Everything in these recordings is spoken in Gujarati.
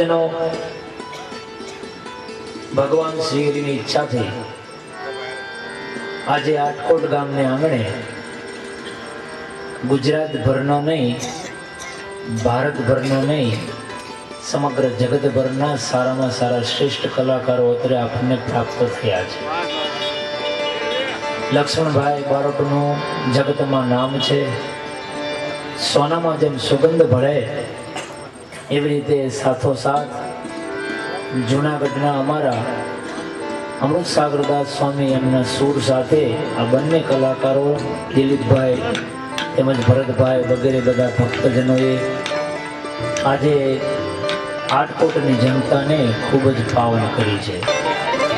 ભક્તજનો ભગવાન શ્રીની ઈચ્છાથી આજે આટકોટ ગામને આંગણે ગુજરાતભરનો નહીં, ભારતભરનો નહીં, સમગ્ર જગતભરના સારામાં સારા શ્રેષ્ઠ કલાકારો અત્યારે આપણને પ્રાપ્ત થયા છે. લક્ષ્મણભાઈ બારોટનું જગતમાં નામ છે. સોનામાં જેમ સુગંધ ભળે એવી રીતે સાથોસાથ જૂનાગઢના અમારા અમૃત સાગરદાસ સ્વામી એમના સૂર સાથે આ બંને કલાકારો દિલીપભાઈ તેમજ ભરતભાઈ વગેરે બધા ભક્તજનોએ આજે આટકોટની જનતાને ખૂબ જ પાવન કરી છે.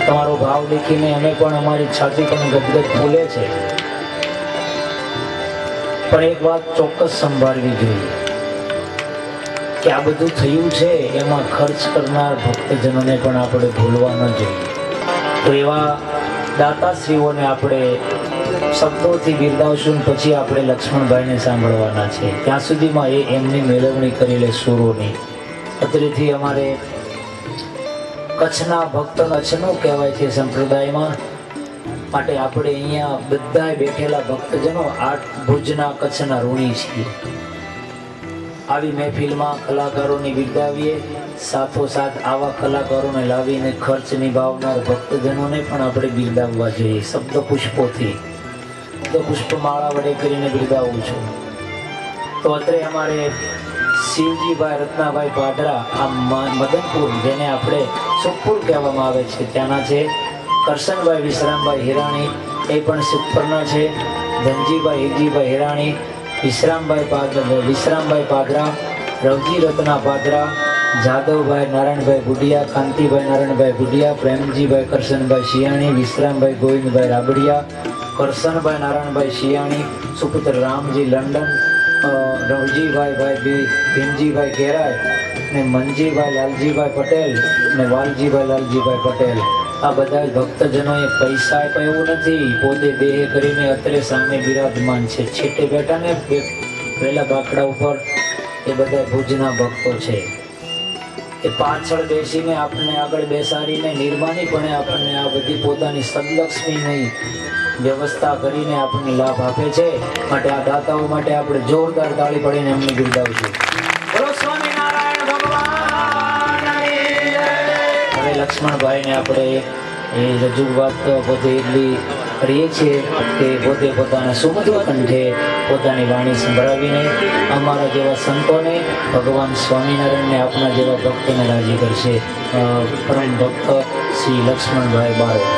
તમારો ભાવ દેખીને અમે પણ અમારી છાતી પણ ગદગદ ફૂલે છે. પણ એક વાત ચોક્કસ સંભાળવી જોઈએ કે આ બધું થયું છે એમાં ખર્ચ કરનાર ભક્તજનોને પણ આપણે ભૂલવા ન જોઈએ. તો એવા દાતાશ્રીઓને આપણે શબ્દોથી બિરદાવશું, પછી આપણે લક્ષ્મણભાઈને સાંભળવાના છે. ત્યાં સુધીમાં એ એમની મેળવણી કરી લે સુરોની. અત્રેથી અમારે કચ્છના ભક્ત કચ્છનું કહેવાય છે સંપ્રદાયમાં, માટે આપણે અહીંયા બધા બેઠેલા ભક્તજનો આ ભુજના કચ્છના ઋણી છીએ. આવી મહેફિલમાં કલાકારોને બિરદાવીએ, સાથોસાથ આવા કલાકારોને લાવીને ખર્ચ નિભાવનાર ભક્તજનોને પણ આપણે બિરદાવવા જોઈએ. શબ્દ પુષ્પોથી, પુષ્પમાળા વડે કરીને બિરદાવું છું. તો અત્રે અમારે શિવજીભાઈ રત્નાભાઈ પાદરા, આ મદનપુર જેને આપણે સુખપુર કહેવામાં આવે છે, ત્યાંના છે. કરશનભાઈ વિશ્રામભાઈ હિરાણી એ પણ સુખપુરના છે. ધનજીભાઈ હિરજીભાઈ હિરાણી, વિશ્રામભાઈ પાદરા, રવજી રત્ના પાદરા, જાદવભાઈ નારાયણભાઈ બુડિયા, કાંતિભાઈ નારાયણભાઈ બુડિયા, પ્રેમજીભાઈ કરશનભાઈ શિયાણી, વિશ્રામભાઈ ગોવિંદભાઈ રાબડિયા, કરશનભાઈ નારાયણભાઈ શિયાણી, સુપુત્ર રામજી લંડન, રવજીભાઈ ભીમજીભાઈ ઘેરાય, ને મનજીભાઈ લાલજીભાઈ પટેલ, ને વાલજીભાઈ લાલજીભાઈ પટેલ. આ બધા ભક્તજનોએ પૈસા આપ્યા એવું નથી, પોતે દેહ કરીને અત્રે સામે બિરાજમાન છે. છેટે બેઠા ને પહેલા બાકડા ઉપર એ બધા ભુજના ભક્તો છે. એ પાછળ બેસીને આપણને આગળ બેસાડીને નિર્માનીપણે આપણને આ બધી પોતાની સદલક્ષ્મી નહીં વ્યવસ્થા કરીને આપણને લાભ આપે છે. માટે આ દાતાઓ માટે આપણે જોરદાર તાળી પાડીને એમને બિરદાવશું. બોલો સ્વામિનારાયણ ભગવાન. હવે લક્ષ્મણભાઈને આપણે એ રજૂઆત પોતે એટલી કરીએ છીએ કે પોતે પોતાના સુમધુર કંઠે પોતાની વાણી સંભળાવીને અમારા જેવા સંતોને, ભગવાન સ્વામિનારાયણને, આપણા જેવા ભક્તોને રાજી કરશે. પરમ ભક્ત શ્રી લક્ષ્મણભાઈ બારોટ.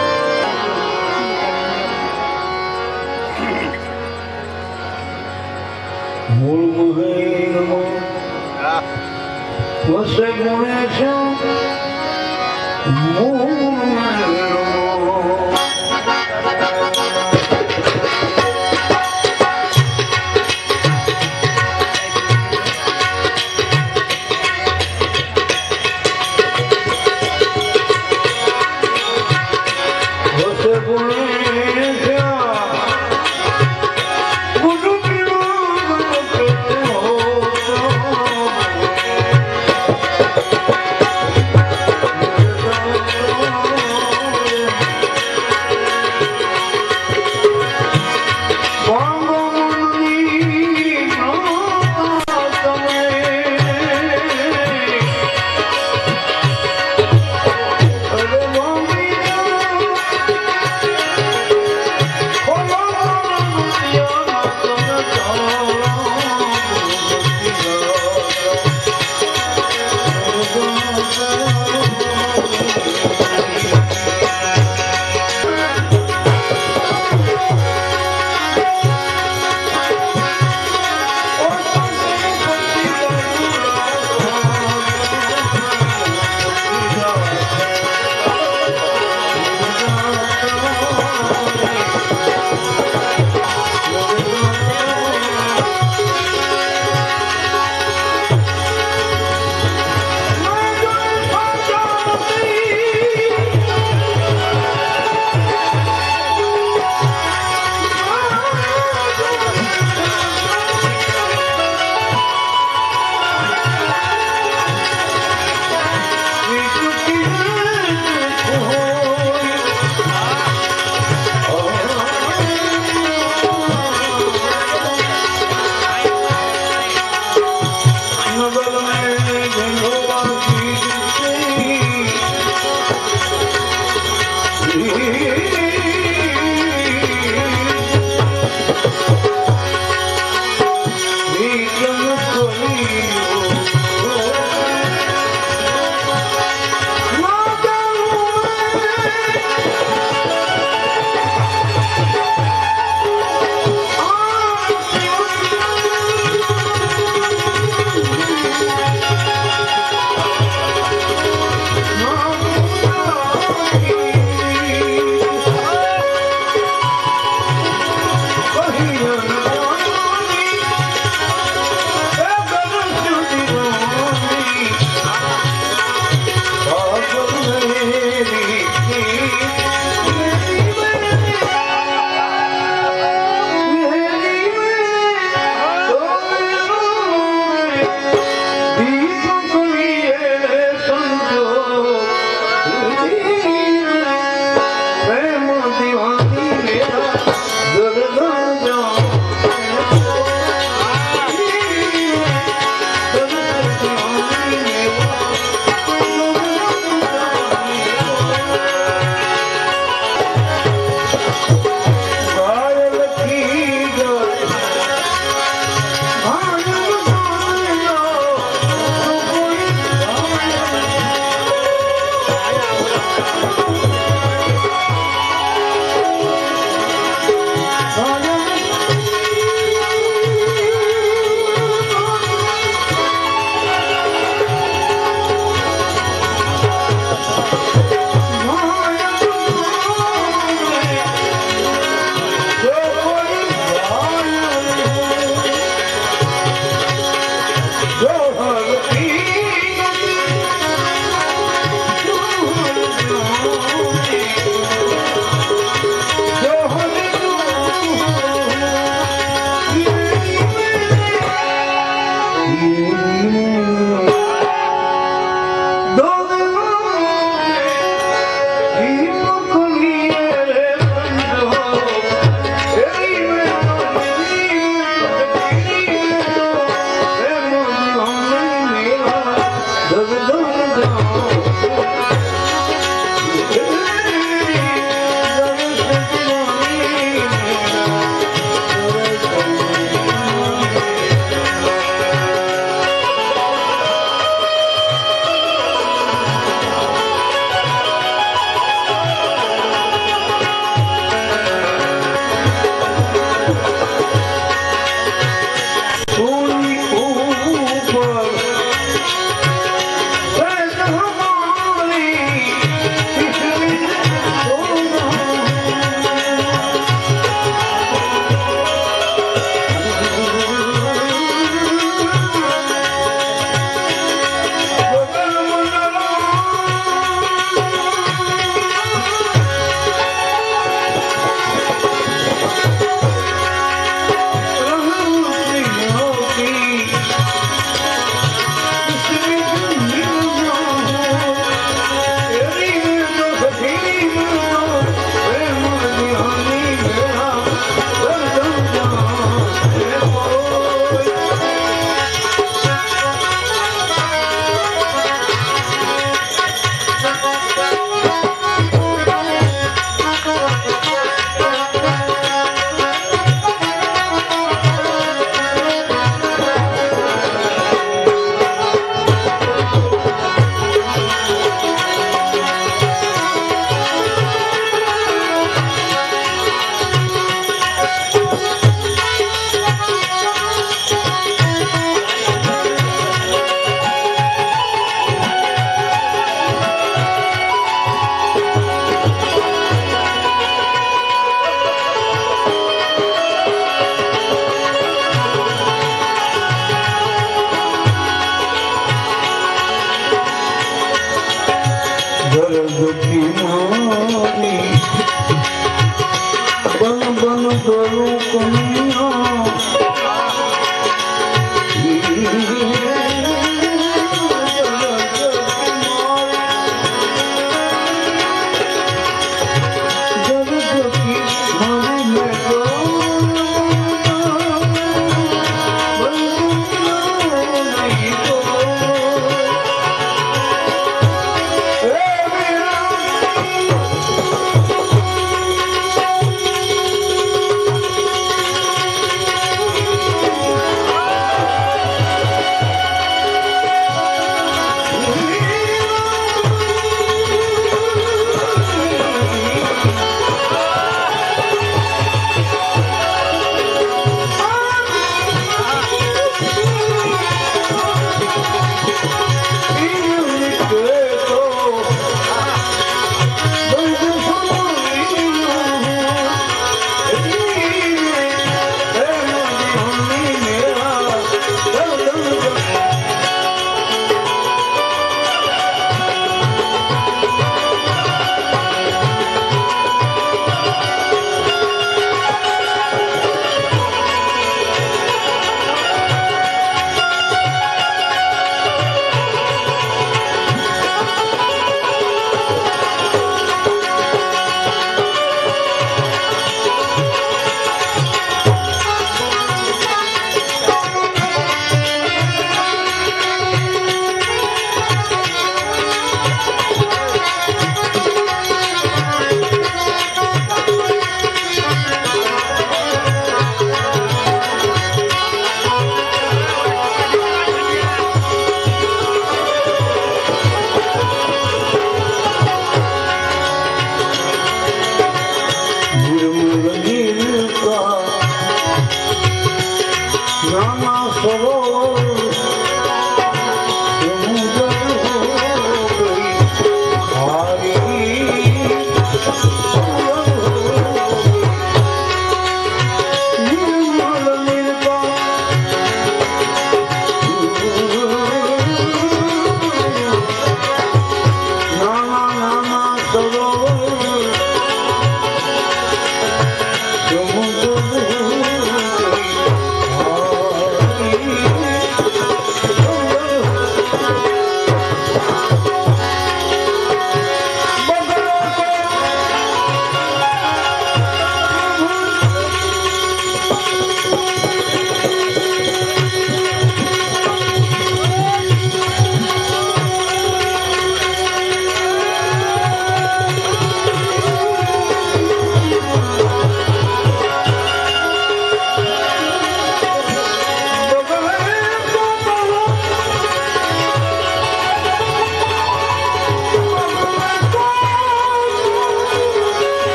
સમુદ્ર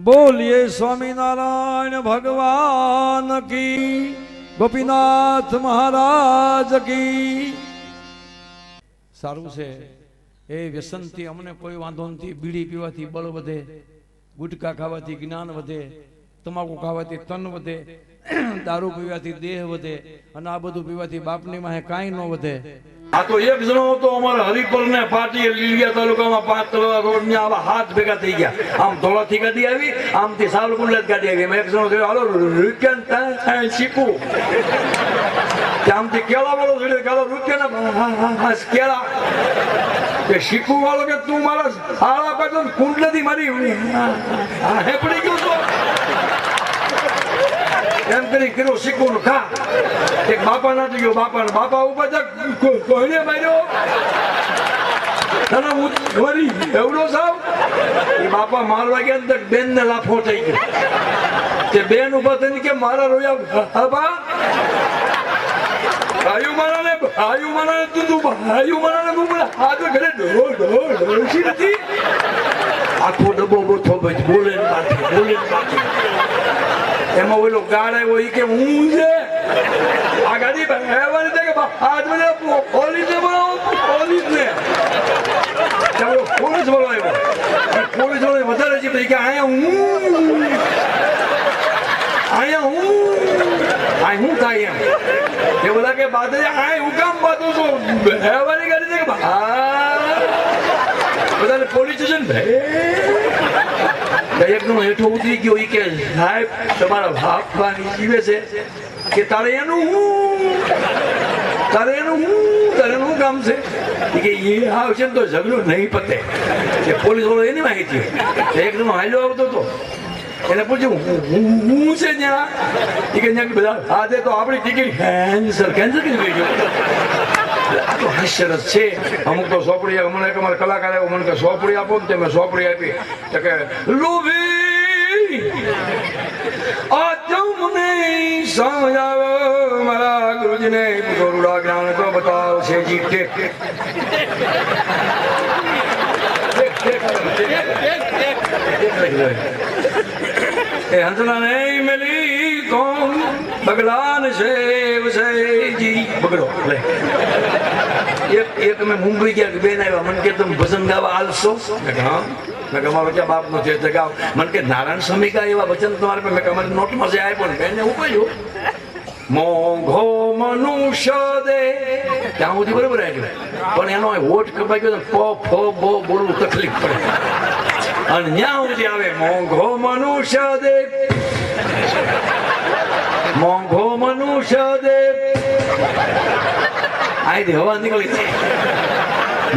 બોલીએ સ્વામિનારાયણ ભગવાન કી, ગોપીનાથ મહારાજ કી. સારું છે એ વ્યસનથી અમને કોઈ વાંધો નથી. બીડી પીવાથી બળ વધે, ગુટકા ખાવાથી જ્ઞાન વધે, તમાકુ ખાવાથી તન વધે, દારૂ પીવાથી દેહ વધે, અને આ બધું પીવાથી બાપની માહે કાંઈ ન વધે. આ તો એક જણો હતો અમારા હરિપર ને પાટીએ લીલિયા તાલુકામાં 5 તળાવ રોડ ને આવા હાથ ભેગા થઈ ગયા. આમ ધોળાથી ગાડી આવી, આમથી સાવરકુંડલા ગાડી આવી. એમાં એક જણો થયો, હાલો રૂપિયા તાં શીખું. આમથી કેળા વાળો થયો, ચાલો રૂપિયા કેળા કે શીખું વાળો કે તું મારા હાળા પાડો કુંડલાથી મારી હે પડી ગયો તો એમ કરી કર્યો શીખવું ખા. એક બાપા ના ગયો, બાપા ઉપર કોઈને માર્યો એવડો સાવ. એ બાપા મારવા ગયા અંદર બેન ને લાફો થઈ ગયો. તે બેન ઉભા થઈને કે મારા રોયા બાપા આયુ મારાને હાથ ઘરે ઢોળશી નથી. આખો ડબ્બો બોથો બોલે એમાં ઓલો ગાળે હોય કે હું છે આ ગાડી હેવાની છે કે આજ મને પોલીસ ને બોલાવો, પોલીસ ને પોલીસ વાળો આવ્યો. પોલીસ વાળો વધારે છે કે અહીંયા હું થાય એમ એ બધા કે બાદ હું કામ બાતું છું હેવાની ગાડી છે કે બધાને પોલીસ સ્ટેશન એકદમ હેઠો ઉતરી ગયો. કે સાહેબ તમારા બાપની જીવે છે કે તારે એનું કામ છે કે એ આવશે ને તો ઝઘડો નહીં પતે. પોલીસ વાળો એની માહિતી એકદમ હાલ્યો આવતો હતો. એને પૂછ્યું હું છે ત્યાં કે બધા આજે તો આપણી ટિકિટ કેન્સલ કરી ગઈ. આ તો હાસ્યરસ છે. અમુક તો સોપડી મને અમારા કલાકાર આવ્યો, મને કે સોપડી આપો ને મેં સોપડી આપી તો કે લોભી આ તમને સમજાવો મારા ગુરુજીને ગરુડા જ્ઞાન તો બતાવ છે જી. હંસલા નહીં મેલી કોણ બગલાન સેવ છે જી બગડો. એક મેં મુંબઈ ગયા બેન આવ્યા, મને કે તમે ભજન ગાવા આલશો? હા. મેં અમારો ક્યાં બાપ નો છે ગાવ. મને કે નારાયણ સ્વામી કા એવા વચન તમારે મેં અમારી નોટમાં જે આપ્યો ને બેનને ઉપાડ્યું મોંઘો મનુષ્ય દે ત્યાં સુધી બરોબર આવ્યું, પણ એનો હોઠ કપાઈ ગયો પ ફ બ બોલવું તકલીફ પડે. અને ત્યાં સુધી આવે મોંઘો મનુષ્ય દે, મોંઘો મનુષ્ય દે. અહીંથી હવા નીકળી છે.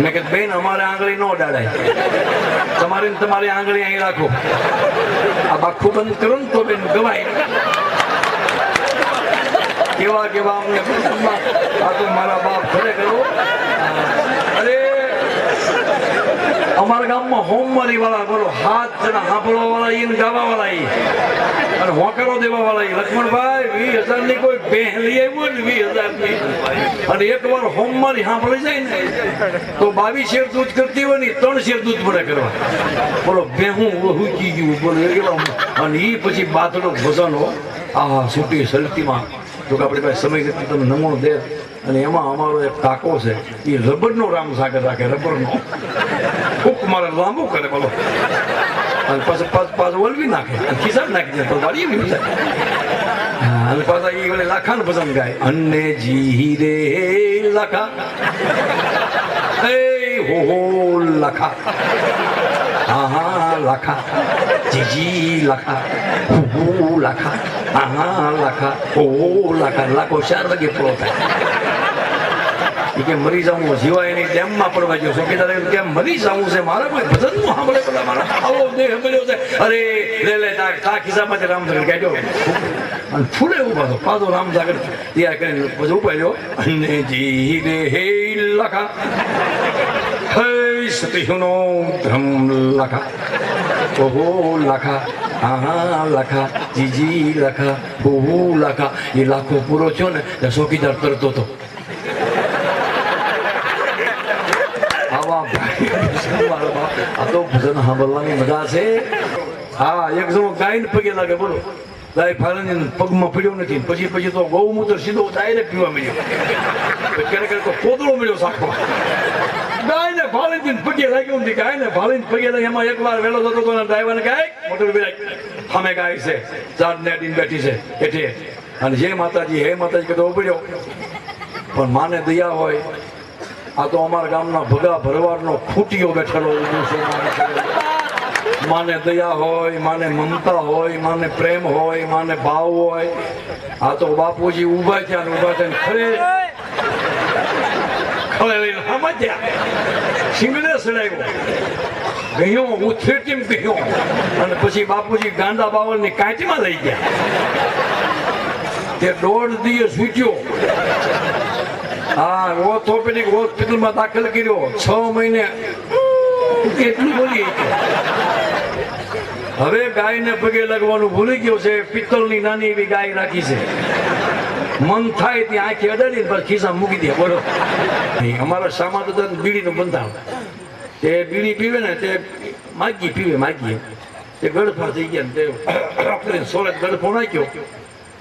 મેં કીધું બેન અમારે આંગળી ન ડાળાય, તમારી આંગળી અહીં રાખો. આ બાખું બંધ કરો ને તો બેન ગવાય. કેવા અમને આ તો મારા બાપ ઘરે કરો. અરે અમારા ગામમાં હોમવારી વાળા બોલો 7 જણા સાંભળવા વાળા ઈ ગાવા વાળા ઈ અને હોકરો દેવા વાળા ઈ. લક્ષ્મણભાઈ 20,000 ની કોઈ બેહ લઈ આવ્યો ને 20,000 ની, અને એકવાર હોમવારી સાંભળી જાય ને તો 22 શેર દૂધ કરતી હોય ને 3 શેર દૂધ પડે કરવા. બોલો બેહું હુકી ગયું બોલો. અને ઈ પછી બાથડો ભજનો આ છૂટી સલતીમાં જો આપણી પાસે સમય નથી તમે નમો દે. અને એમાં અમારો એક કાકો છે એ રબરનો રામ સાગર રાખે, રબરનો ફૂક મારે લાંબુ કરે બોલો, અને પાછું વળવી નાખે ખિસ્સા નાખી દે તો વાળી એવી અને પાછા એ વડે લાખાનું પસંદ ગાય. અને જી રે લાખા એ હો લાખા હા લાખા જીજી લાખા હુ લાખા હા લાખા ઓ લાખા. લાખો 4 વાગે પૂરો થાય. કે મરી જાઉં જીવાય નહીં ડેમમાં પડવા ગયો. ચોકીદાર કેમ મરી જાઉં છે મારા કોઈ ભજન નું સાંભળે પેલા મારા આવો દેહ મળ્યો છે. અરે લે તા ખિસ્સામાંથી રામસાગર કાઢ્યો અને ફૂલે ઉભા તો પાછો રામસાગર તૈયાર કરીને પછી ઉપાડ્યો. અને જી રે હે લખા હે સતીનો ધ્રમ લખા ઓહો લખા હા લખા જીજી લખા બહુ લખા. એ લાખો પૂરો થયો ને ત્યાં ચોકીદાર તરતો હતો. આ તો ભજન સાંભળવાની મજા છે. હા એક જણો ગાયને પગે લાગે બોલો ગાય ફાળીને પગમાં પડ્યો નથી પછી તો ગૌમૂત્ર સીધો ડાયરેક્ટ પીવા મળ્યો ક્યારેક તો કોદળો મળ્યો સાખો ગાયને ફાળીને પગે લાગ્યો નથી ગાયને ફાળીને પગે લાગે એમાં એક વાર વેલો થતો તો ડ્રાઈવરને ગાય મોટર સામે ગાય છે ચાર નેટીને બેઠી છે એટલે અને હે માતાજી કદો ઉભર્યો પણ માને દયા હોય આ તો અમારા ગામના ભગા ભરવાડનો ખૂટીઓ બેઠેલો માને દયા હોય માને મમતા હોય માને પ્રેમ હોય માને ભાવ હોય આ તો બાપુજી ઊભા થઈને ખરે લઈને સમજ્યા સિંગડે સડાવ્યો ગયો હું થેટીમ ગયો અને પછી બાપુજી ગાંડા બાવળની કાંટીમાં લઈ ગયા તે 1.5 દિવસ સૂટ્યો હા ઓર્થોપેડિક હોસ્પિટલમાં દાખલ કર્યો 6 મહિને કેટલું બોલી હવે ગાયને પગે લાગવાનું ભૂલી ગયો છે પિત્તળની નાની એવી ગાય રાખી છે મન થાય ત્યાં આંખી અડાડી પર ખિસ્સા મૂકી દે બોલો અમારા સામા તો બીડીનું બંધાણ તે બીડી પીવે ને તે માગી તે ગળફા થઈ ગયા ને તે સોરત ગળફો નાખ્યો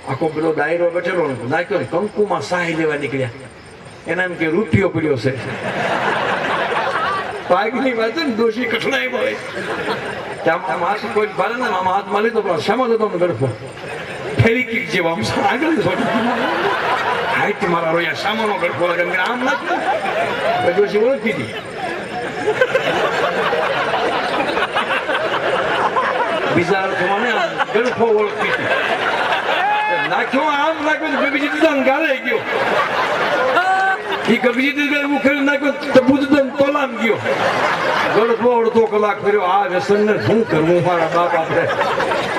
આખો પેલો ડાયરો બેઠેલો નાખ્યો ને કંકુમાં સાહી લેવા નીકળ્યા એના એમ કે રૂપિયો પડ્યો છે પાગની વાત ને દોષી કઠણાઈ હોય ત્યાં હાથ કોઈ ભારે ને આમાં હાથમાં લીધો પણ શામાં જતો ગળફો ફેરી કીક જેવા આમ આગળ હાઈટ મારા રોયા શામાનો ગળફો લાગે આમ નથી દોષી ઓળખી હતી બીજા અર્થમાં ને ગળફો ઓળખી હતી નાખ્યો આમ નાખ્યો બીજી દીધા ગાલે ગયો એ કબીજી દીધા એવું કરી નાખ્યો તો બુદ્ધન તોલામ ગયો ગળફો અડધો કલાક ફર્યો આ વ્યસન ને શું કરવું મારા બાપ આપણે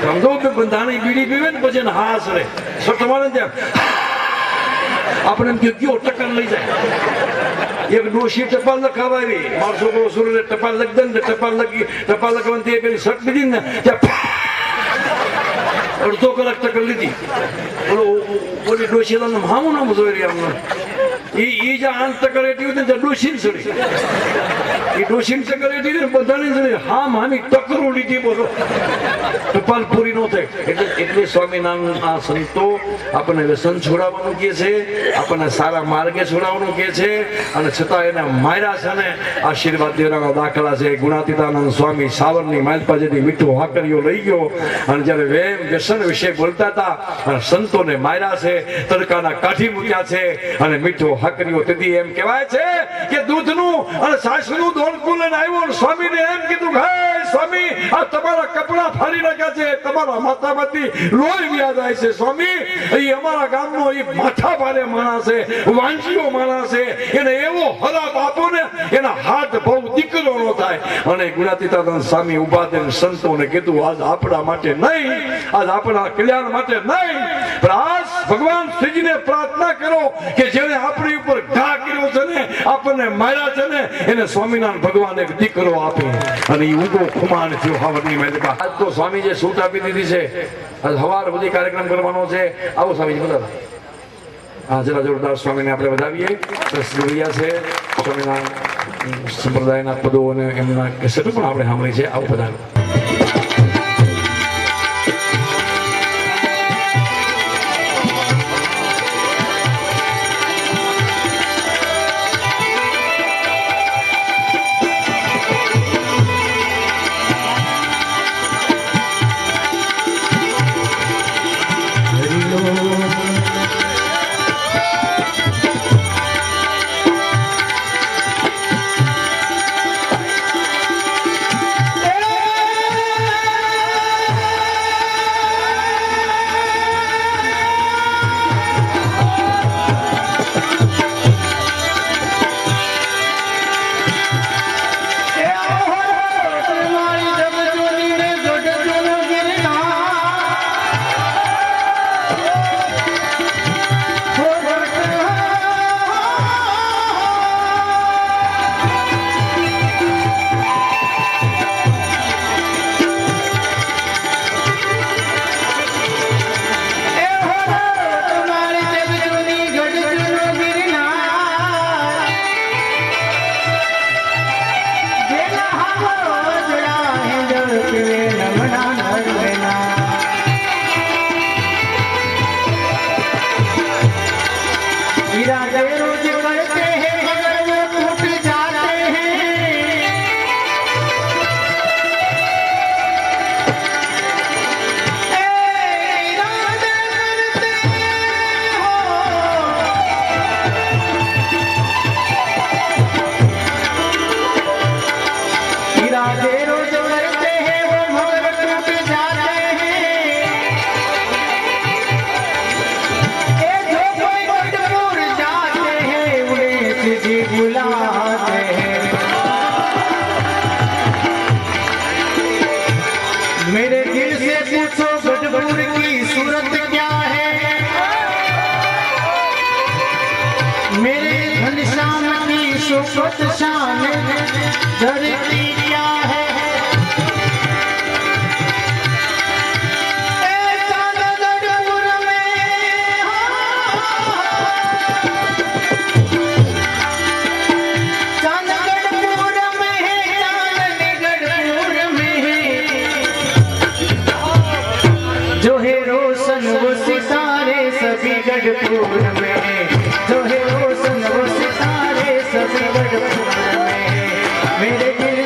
સમજો કે બંધાણી બીડી પીવે ને પછી હાસ રે તમારે ત્યાં આપણે એમ કયો ટકર લઈ જાય એક ડોશી ટપાલ લખાવા આવી મારો છોકરો સુરત ટપાલ લખ દે ને ટપાલ લખવાની પેલી શર્ટ લીધી ને ત્યાં અડધો કલાક ટકર લીધી ઓલી ડોશી હામું નામ જોઈ રહ્યા અમને એ જ્યાં આંત ટકર એટી હતી ત્યાં ડોશી સડી એ ડોશી ટકર એટી ને બધાને સડી હામી ટકરો લીધી બોલો ટપાલ પૂરી ન થાય એટલે સ્વામિનારાયણ આ સંતો આપણને વ્યસન છોડાવવાનું કહે છે આપણને સારા માર્ગે છોડાવવાનું કહે છે અને છતાં એને માર્યા છે ને આશીર્વાદ દેવાના દાખલા છે ગુણાતીતાનંદ સ્વામી સાવરની માલપા જેથી મીઠું હાકરીઓ લઈ ગયો અને જયારે વેમ વ્યસન વિશે બોલતા હતા અને સંતોને માર્યા છે તડકાના કાઢી મૂક્યા છે અને મીઠું હાકરીઓ તેથી એમ કહેવાય છે કે દૂધનું અને સાસનું દોડકું લઈને આવ્યો સ્વામીને એમ કીધું હે સ્વામી આ તમારા કપડા ફાડી નાખ્યા છે તમારા માથામાંથી લોહી વ્યા જાય છે સ્વામી એ અમારા ગામનો એ માથા ભારે માણસ છે વાંચીઓ માણસ છે એને એવો હરાબ આપો ને એના હાથ બહુ દીકરો ન થાય અને ગુણાતીતાનંદ સ્વામી ઉભા થઈને સંતોને કીધું આજ આપણા માટે નહીં આજ આપણા કલ્યાણ માટે નહીં પણ આજ ભગવાન શ્રીજીને પ્રાર્થના કરો કે જેને આપણી ઉપર ઘા કર્યો છે ને આપણને માર્યા છે ને એને સ્વામિનારાયણ ભગવાન એક દીકરો આપે અને એ ઉગો ખુમાન થયો હાવરની મેલકા આજ તો સ્વામી જે સૂટ આપી દીધી છે આજ હવાર બધી કાર્યક્રમ કરવાનો છે આવો સ્વામીજી બધા હા જરા જોરદાર સ્વામીને આપણે વધાવીએ રસગુલિયા છે સ્વામિનારાયણ સંપ્રદાયના પદો અને એમના કેસેટો પણ આપણે સાંભળી છે આવું બધા बुलाते हैं। मेरे दिल से पूछो गढ़पुर की सूरत क्या है, मेरे घनश्याम की शोकत शान धरती क्या है। जो है रोशन वो सितारे सभी गढ़पुर में, जो है रोशन वो सितारे सभी गढ़पुर में। मेरे दिल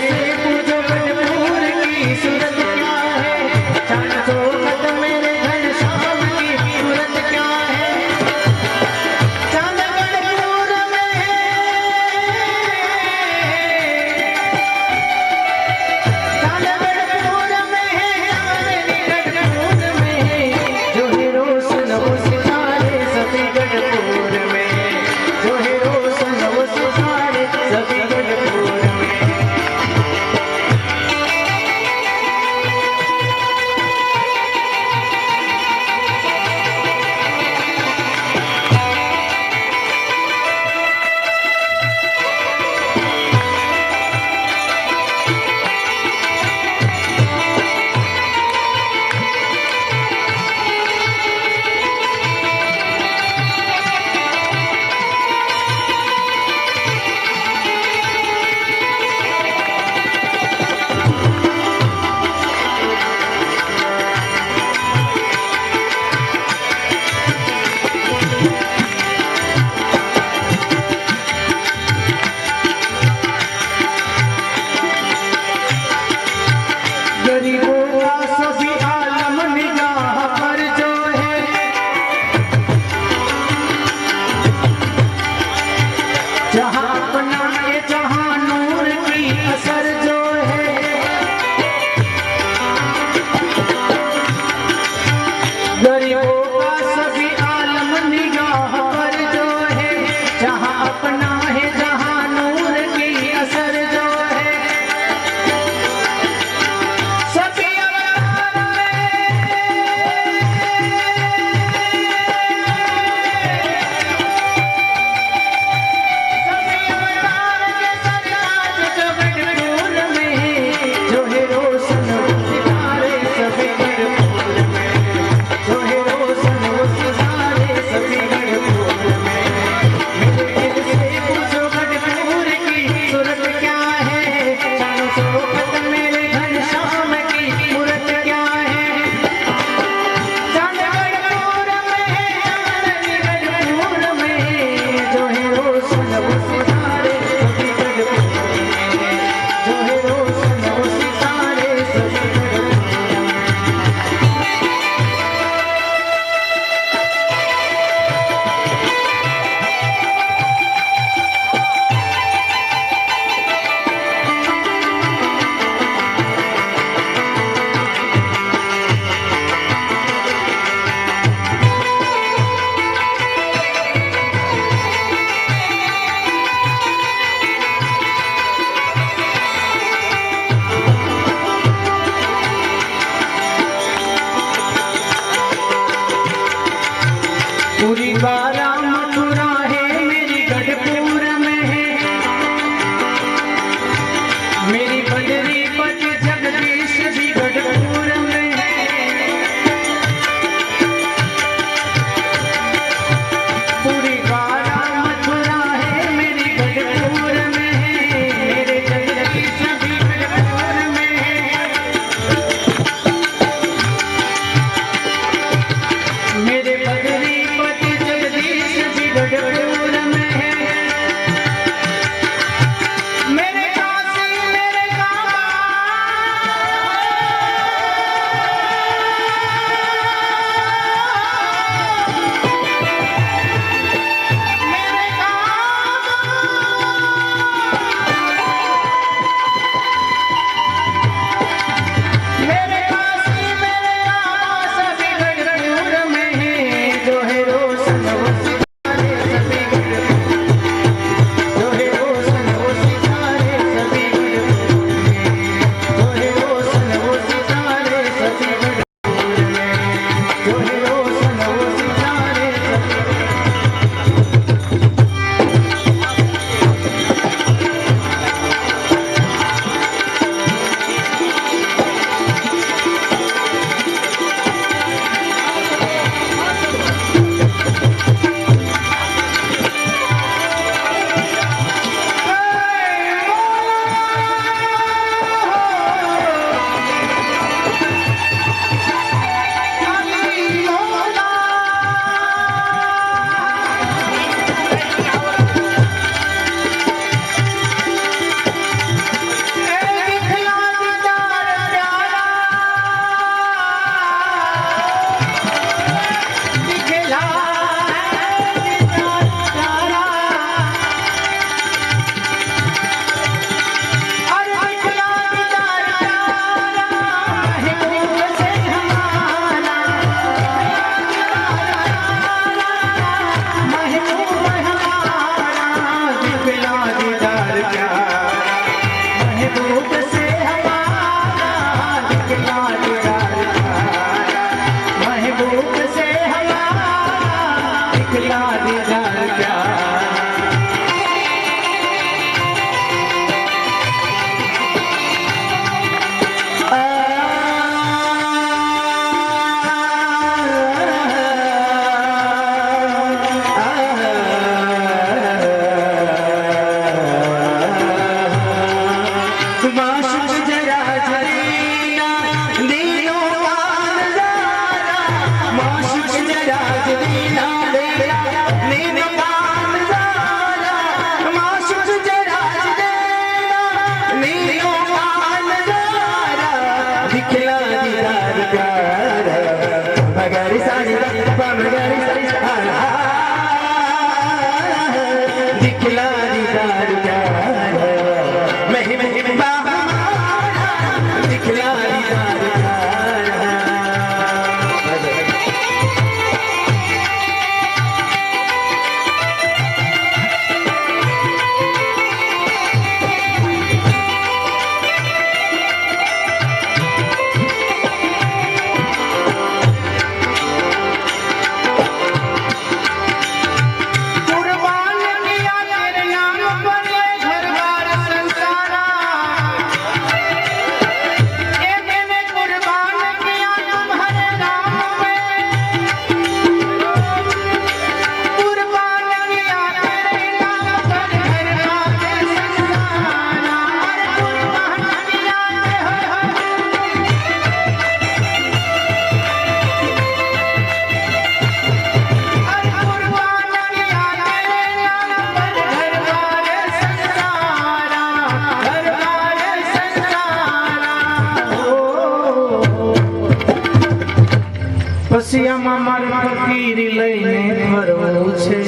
વસિયામાં મારે ફકીર લઈને ફરવું છે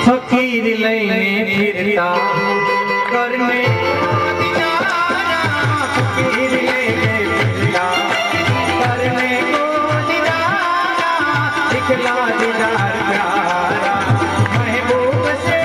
ફકીર લઈને ફિરતા કરને ફકીર લઈને ફિરતા કરને કો દીદારા दिखला दीदार प्यारा महबूब से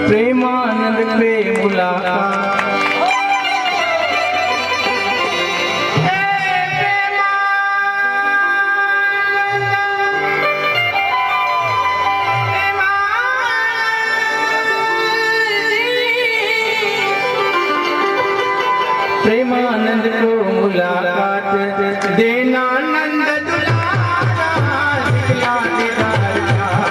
प्रेमानंद पे मुलाकात प्रेमानंद को मुलाकात देना नंद दुलारा दिखला दीदार प्यारा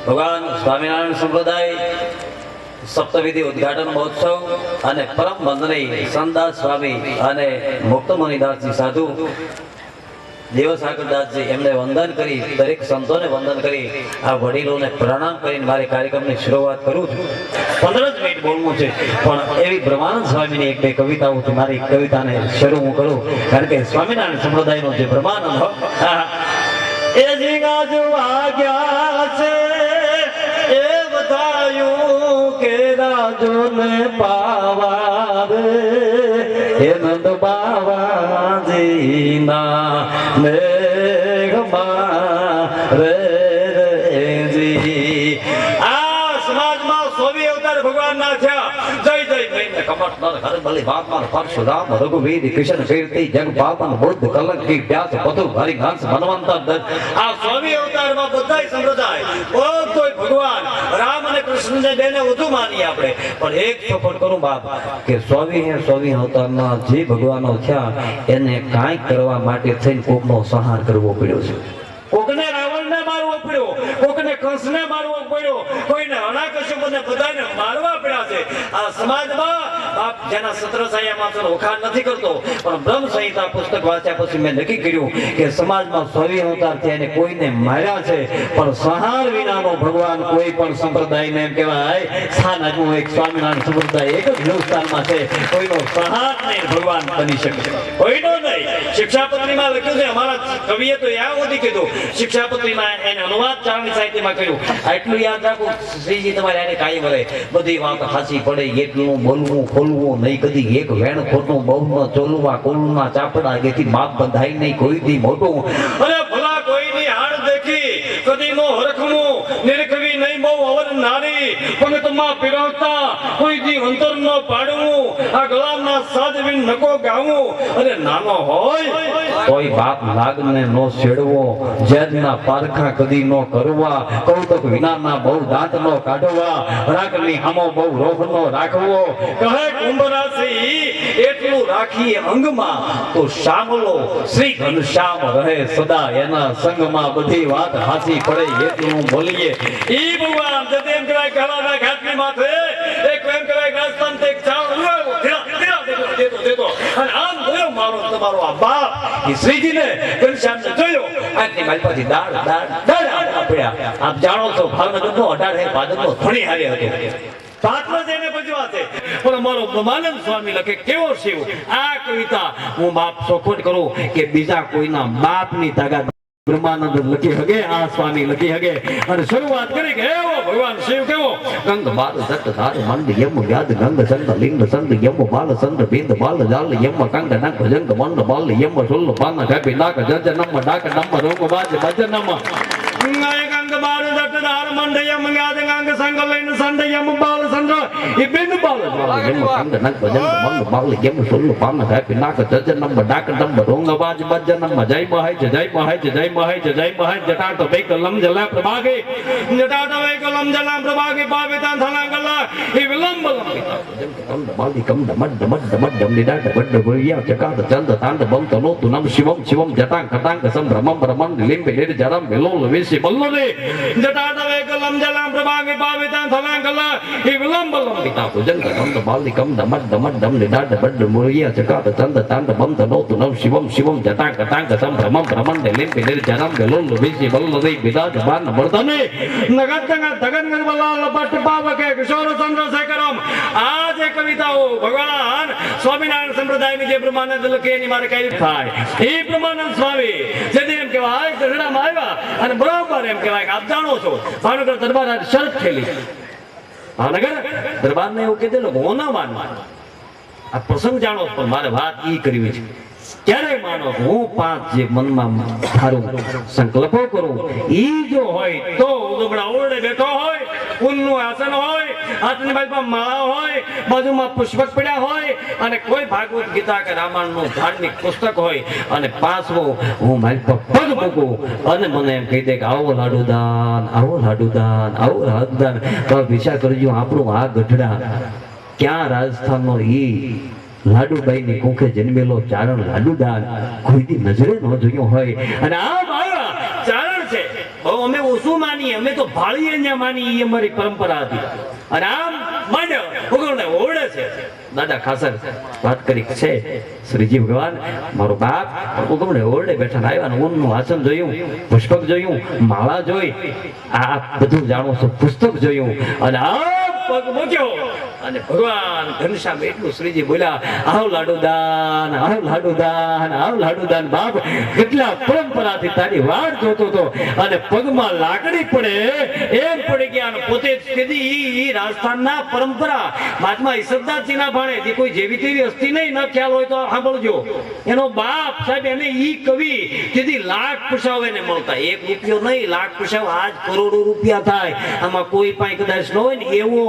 ભગવાન સ્વામિનારાયણ સંપ્રદાય સપ્તવિધિ ઉદ્ઘાટન મહોત્સવ અને પરમ વંદનીય સંતદાસ સ્વામી અને મુક્ત મુનિદાસજી સાધુ દેવસાગરદાસજી એમને વંદન કરી, દરેક સંતોને વંદન કરી, આ વડીલોને પ્રણામ કરીને મારે કાર્યક્રમની શરૂઆત કરું છું. 15 જ મિનિટ બોલવું છે, પણ એવી બ્રહ્માનંદ સ્વામીની એક બે કવિતાઓથી મારી કવિતાને શરૂ હું કરું, કારણ કે સ્વામિનારાયણ સંપ્રદાયનો જે બ્રહ્માનંદ એ જીગાજુ આગ્યા છે એ બતાયું કે રાજોને પાવા રે હે નંદ બાવાજીના મેઘમાં રે જી. આ સમાજમાં 100 અવતાર ભગવાનના થયા. જય જય મૈને કપટ નર હર બલિ બાપમાન પરશુરામ રઘુવીર કૃષ્ણ કીર્તિ જગ પાપન બુદ્ધ કલંક કી વ્યાસ પતુ હરિ હંસ મનવંતર દત્ત. આ 100 અવતારમાં બધાય સંપ્રદાય બધોય ભગવાન રામ અને કૃષ્ણને બેને વધુ માની આપણે, પણ એક ચોખવટ કરું બાપ કે 100 અવતારમાં જે ભગવાનો થયા એને કાંઈ કરવા માટે થઈને કોકનો સંહાર કરવો પડ્યો છે. કોકને રાવણને મારવો પડ્યો, કોકને કંસને મારવો પડ્યો, કોઈને હણાકશુંને બધાને મારવા પડ્યા છે. આ સમાજમાં બાપ જેના સત્રસાયા માત્ર વખાણ નથી કરતો, પણ બ્રહ્મ સંહિતા પુસ્તક વાંચ્યા પછી મેં નક્કી કર્યું કે સમાજમાં 100 અવતાર થયા અને કોઈને માર્યા છે, પણ સંહાર વિનાનો ભગવાન કોઈ પણ સંપ્રદાયને એમ કહેવાય સ્થાનનું એક સ્વામિનારાયણ સંપ્રદાય એક જ હિન્દુસ્તાનમાં છે, કોઈનો સંહાર નહીં ભગવાન બની શકે, કોઈનો નહીં. શિક્ષાપત્રીમાં લખ્યું છે, અમારા કવિએ તો યા સુધી કીધું, શિક્ષાપત્રીમાં એને અનુવાદ ચારણી સાહિત્યમાં કર્યું. આટલું યાદ રાખો શ્રીજી તમારે આને કાયમ રહે, બધી વાત હાચી પડે, એટલું બોલવું ખોલવું નહીં કદી, એક વેણ ખોટું બહુ ન ચોલવા, કોલના ચાપડા એથી માપ બંધાય નહીં કોઈથી મોટું, અને ભલા કોઈની હાડ દેખી કદી નો હરખવું, નિરખવી નહીં બહુ અવર નારી, પંગતમાં પીરવતા કોઈથી અંતર ન પાડવું, આ ગળામાં સાજવીન નકો ગાવું, અને નાનો હોય કોઈ બાપ નાગને નો છેડવો, જેદના પારખા કદી નો કરવા, કૌતુક વિનાના બહુ દાંત નો કાઢવા, રાગની હામો બહુ રોહ નો રાખવો, કહે કુંભ રાશિ એટલું રાખીએ અંગમાં તો શામલો શ્રી ઘનશ્યામ રહે સદા એના સંગમાં, બધી વાત હાસી પડે એટલું બોલીએ. ઈ ભગવાન જતેમ કરાય કલાના ઘાટની માથે એક એમ કરાય રાજસ્થાન તે ચાવ ઉલાવો દેતો અને આમ જોયો મારો તમારો આ બાપ એ શ્રીજીને ઘનશ્યામને જોયો, આજની મારી પાસે દાળ પડ્યા. આપ જાણો છો ભાવનગરનો 18 ભાદરનો ધણી હારે હતો, પાત્ર જેને ભજવા છે, પણ અમારો બ્રહ્માનંદ સ્વામી લખે કેવો શિવ. આ કવિતા હું બાપ ચોખવટ કરું કે બીજા કોઈના બાપની તાકાત બ્રહ્માનંદ લખી હગે, આ સ્વામી લખી હગે. અને શરૂઆત કરી કે એવો ભગવાન શિવ કેવો ગંગ બાલ સત ધાર મંદ યમ વ્યાદ ગંગ સંત લિંગ સંત યમ બાલ સંત બિંદ બાલ જાલ યમ કંગ નંગ જંગ મંદ બાલ યમ સુલ પાન કપી નાક જજ નમ ડાક નમ રોગ બાજ ભજનમ ગંગ બાલ સત ધાર મંદ યમ વ્યાદ ગંગ સંગ લિંગ સંત યમ બાલ સંત બિંદ બાલ જાલ યમ કંગ નંગ જંગ મંદ બાલ યમ સુલ પાન કપી નાક જજ નમ ડાક નમ રોગ બાજ ભજનમ જય મહાય જય મહાય જય મહાય જય મહાય જટાટ વૈકલમ જલા પ્રભાગે જટાટ વૈકલમ જલા પ્રભાગે પાવિતા થલાંગલા એ વિલંબ લંબિતા કંદ બાલી કમ દમડ દમડ દમડ દમડીડા દબડ દબડિયા ચકાદ ચંદ તાંડ બમ તનો તુનમ શિવમ શિવમ જટાંગ કટાંગ સંભ્રમમ બ્રહ્મં લીમ બેર જરમ વિલોલ વિસી બલ્લોને જટાટ વૈકલમ જલા પ્રભાગે પાવિતા થલાંગલા એ વિલંબ લંબિતા ભુજંગ કંદ બાલી કમ દમડ દમડ દમડીડા દબડ દબડિયા ચકાદ ચંદ તાંડ બમ તનો તુનમ શિવમ શિવમ જટાંગ કટાંગ સંભ્રમમ બ્રહ્મં લીમ બેર જરમ વિલોલ વિસી બલ્લોને બિદાજ બાન વર્તને નગતંગ ધગન ગરબલા લપટ પાવકે કિશોર ચંદ્રશેખરમ. આ જે કવિતાઓ ભગવાન સ્વામિનારાયણ સંપ્રદાયની જે બ્રહ્માનંદ લખે એની મારે કઈ થાય. એ બ્રહ્માનંદ સ્વામી જેથી એમ કહેવાય ગઢડામાં આવ્યા અને બરોબર એમ કહેવાય કે આપ જાણો છો ભાવનગર દરબાર શરત ખેલી, ભાવનગર દરબારને એવું કીધેલું હું ના માનવા, આ પ્રસંગ જાણો પણ મારે વાત ઈ કરવી છે. ક્યારે માનો હું 5 જે મનમાં ધારું સંકલ્પો કરું ઈ જો હોય તો ઉદગડા ઓરડે બેઠો હોય, ફૂલનું આસન હોય, હાથની બાજુમાં માળા હોય, બાજુમાં પુષ્પક પડ્યા હોય, અને કોઈ ભાગવત ગીતા કે રામાયણનું ધાર્મિક પુસ્તક હોય, અને પાછો હું મારી પર પગ મૂકું અને મને એમ કહી દે કે આવો લાડુદાન, આવો લાડુદાન, આવો લાડુદાન. તો વિચાર કરજો આપણું આ ગઢડા ક્યાં રાજસ્થાનનો ઈ લાડુબાઈની કુંખે જન્મેલો ચારણ લાડુદાન કોઈની નજરે ન જોયો હોય. અને આ મારા ચારણ છે, બહુ અમે ઓછું માનીએ, અમે તો ભાળીએ ને માની, એ અમારી પરંપરા હતી. અને આમ માંડ્યો ભગવાનને ઓળે છે દાદા ખાસર વાત કરી છે શ્રીજી ભગવાન મારો બાપ ભગવાનને ઓરડે બેઠા આવ્યા ને ઊનનું આસન જોયું પુષ્પક જોયું માળા જોઈ આ બધું જાણો છો પુસ્તક જોયું અને આ પગ મૂક્યો અને ભગવાન ઘનશ્યામ એટલું શ્રીજી બોલ્યા આવ લાડુદાન આવ લાડુદાન આવ લાડુદાન બાપ કેટલા પરંપરાથી તારી વાટ જોતો હતો અને પગમાં લાકડી પડે એમ પડી ગયા અને પોતે કીધી ઈ રાજસ્થાનના પરંપરા મહાત્મા ઈસરદાસજીના ભાણે જે કોઈ જેવી તેવી હસ્તી નહીં ન ખ્યાલ હોય તો સાંભળજો એનો બાપ સાહેબ એને ઈ કવિ કીધી લાખ પુષાવ એને મળતા 1 રૂપિયો નહીં લાખ પુષાવ આજ કરોડો રૂપિયા થાય આમાં કોઈ પાસે કદાચ ન હોય ને એવો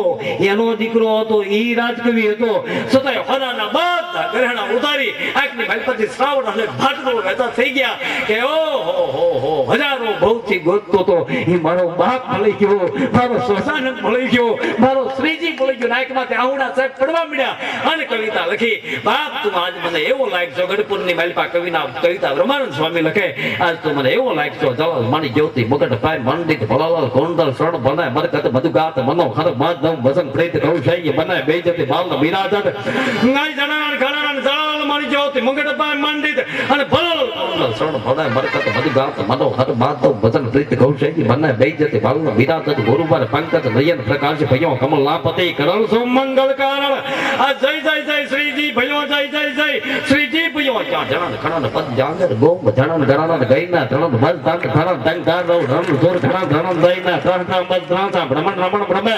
એનો દીકરો હતો ઈ રાજકવિ હતો છતાંય હરાના બધા ગ્રહણા ઉતારી આંખની ભાઈપતિ શ્રાવણ અને ભાટનો વહેતા થઈ ગયા કે ઓહો હજારો ભવથી ગોતતો તો ઈ મારો બાપ મળી ગયો મારો સ્વસાનંદ મળી ગયો મારો શ્રીજી મળી ગયો નાયકમાંથી આહુડા સાહેબ પડવા મળ્યા અને કવિતા લખી બાપ તું આજ મને એવો લાગશો ગઢપુરની માલિપા કવિના કવિતા બ્રહ્માનંદ સ્વામી લખે આજ તું મને એવો લાગશો જલાલ માણી જ્યોતિ મગટ પાય મંડિત ભલાલાલ કોંડલ શરણ બનાય મરકત મધુગાત મનો ખર માધવ વસન પ્રેત કૌશલ્ય બનાય બેજતી બાલ બિરાજત ગાય જણાણ ઘણાણ જલાલ માણી જ્યોતિ મગટ પાય મંડિત અને ભલાલાલ કોંડલ શરણ બનાય મરકત મધુગાત મનો ખર માધવ વસન પ્રેત કૌશલ્ય બનાય બેજતી બાલ બિરાજત ગુરુવાર પંકજ નયન પ્રકાશ ભયો કમલ લાપતિ કરલ સોમ મંગલ કારણ આ જય જય જય શ્રીજી ભયો જય જય જય શ્રીજી ભયો ક્યાં જણાણ ઘણાણ પદ જાંગર ગોમ જણાણ ગણાણ ગઈના ત્રણ મલ તાંગ ધરણ તંગ દાર રમ જોર ઘણા ઘણા દઈના ત્રણ ત્રણ મલ ત્રણ બ્રહ્મણ રમણ બ્રહ્મે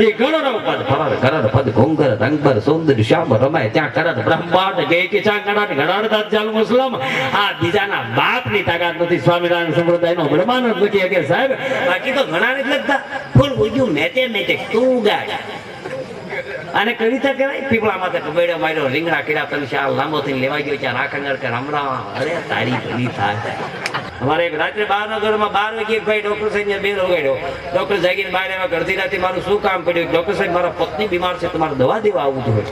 એ ગણો પદ ફરાર કરણ પદ ગોંગર રંગબર સુંદર શ્યામ રમાય ત્યાં કરત બ્રહ્માંડ ગઈ કે ચા ગણાણ ગણાણ દાત જાલ મુસ્લમ આ બીજાના બાપની તાકાત નથી સ્વામિનારાયણ સંપ્રદાયનો બ્રહ્માંડ લખી કે સાહેબ બાકી તો ઘણા નથી લખતા ફૂલ બોલ્યું મેથેમેટિક તું ગાય અને કવિતા કહેવાય પીપળા માથે કબેડો માર્યો રીંગણા કર્યા તને શાલ લાંબો થઈને લેવાઈ ગયો ત્યાં રાખંગર કે રમરા અરે તારી ભલી થાય અમારે એક રાત્રે 12 માં 12 વાગે ભાઈ ડોક્ટર સાહેબ ને બેલ વગાડ્યો ડોક્ટર જાગીને બહાર આવ્યા અડધી રાતે મારું શું કામ પડ્યું ડોક્ટર સાહેબ મારા પત્ની બીમાર છે તમારે દવા દેવા આવવું જોઈએ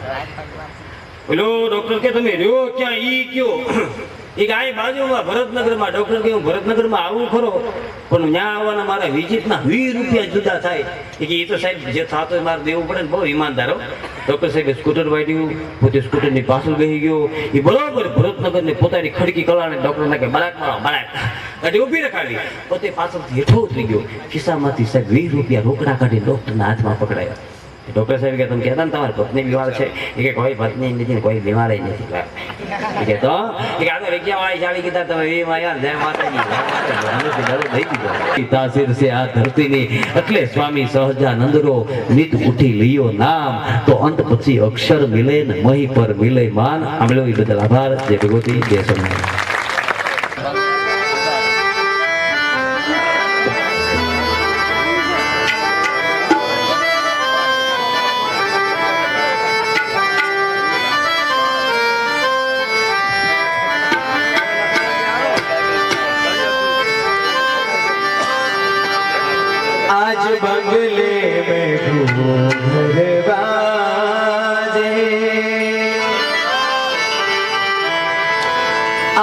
બોલો ડોક્ટર કે તમે રહ્યો ક્યાં ઈ કયો એ ગાય બાજુમાં ભરતનગરમાં ડોક્ટર કે હું ભરતનગરમાં આવું ખરો પણ ત્યાં આવવાના મારા વિઝિટના 20 રૂપિયા જુદા થાય એ તો સાહેબ જે થતો હોય મારે દેવું પડે ને બહુ ઈમાનદારો ડોક્ટર સાહેબે સ્કૂટર વાળ્યું પોતે સ્કૂટરની પાછળ બેસી ગયો એ બરોબર ભરતનગરની પોતાની ખડકી કલાને ડોક્ટરને કે બરાક મારો બરાક ગાડી ઊભી રખાવી પોતે પાછળથી હેઠો ઉતરી ગયો ખિસ્સામાંથી સાહેબ 20 રૂપિયા રોકડા કાઢી ડોક્ટરના હાથમાં પકડાયા ડોક્ટર સાહેબ કે તમે કહેતા ને તમારી પત્ની બીમાર છે એ કે કોઈ પત્ની નથી કોઈ બીમાર નથી કે તો એ કે આ તો વિજ્ઞા વાળી ચાલી કીધા તમે એ માયા જય માતાજી તાસીર છે આ ધરતીની એટલે સ્વામી સહજાનંદરો નિત ઉઠી લિયો નામ તો અંત પછી અક્ષર મિલે ને મહી પર મિલે માન આમલો એ બદલ આભાર જય ભગવતી જય સ્વામિનારાયણ आज बंगले में घूमर बाजे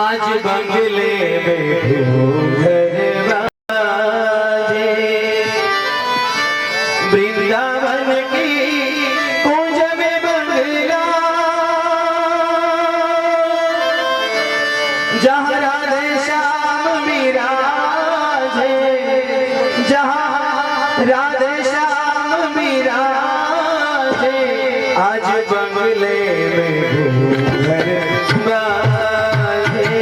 आज बंगले में घूमर बाजे वृंदावन की कुंज में बंगला जहाँ राधे श्याम विराजे जहाँ राधे श्याम विराजे आज बंगले में घूमर बाजे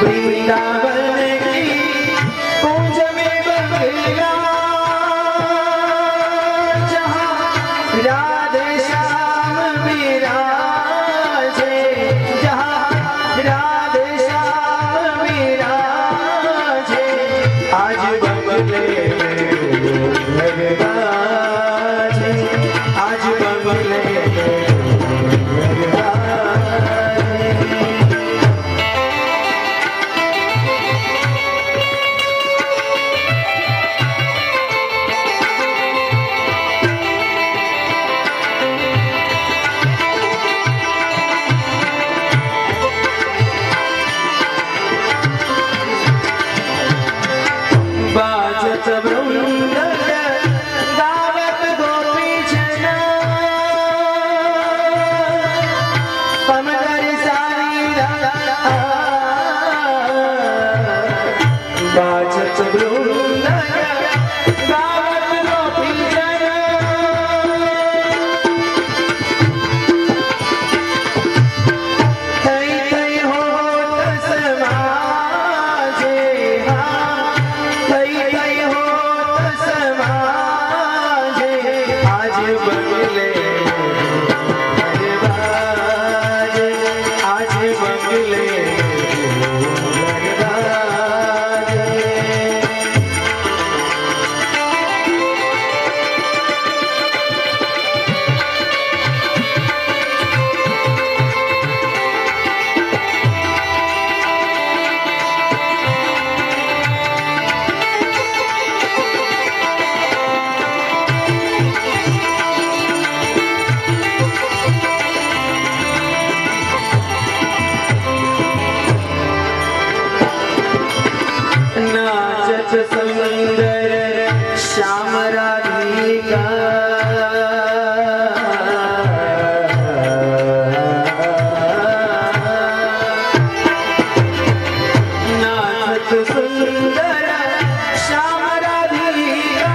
वृंदावन की कुंज में बंगला जहाँ राधे श्याम विराजे जहाँ राधे श्याम विराजे आज बंगले में घूमर बाजे आज बंगले में घूमर बाजे सुंदर श्याम राधिका नाथ सुंदर श्याम राधिका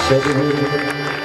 સદગુરુ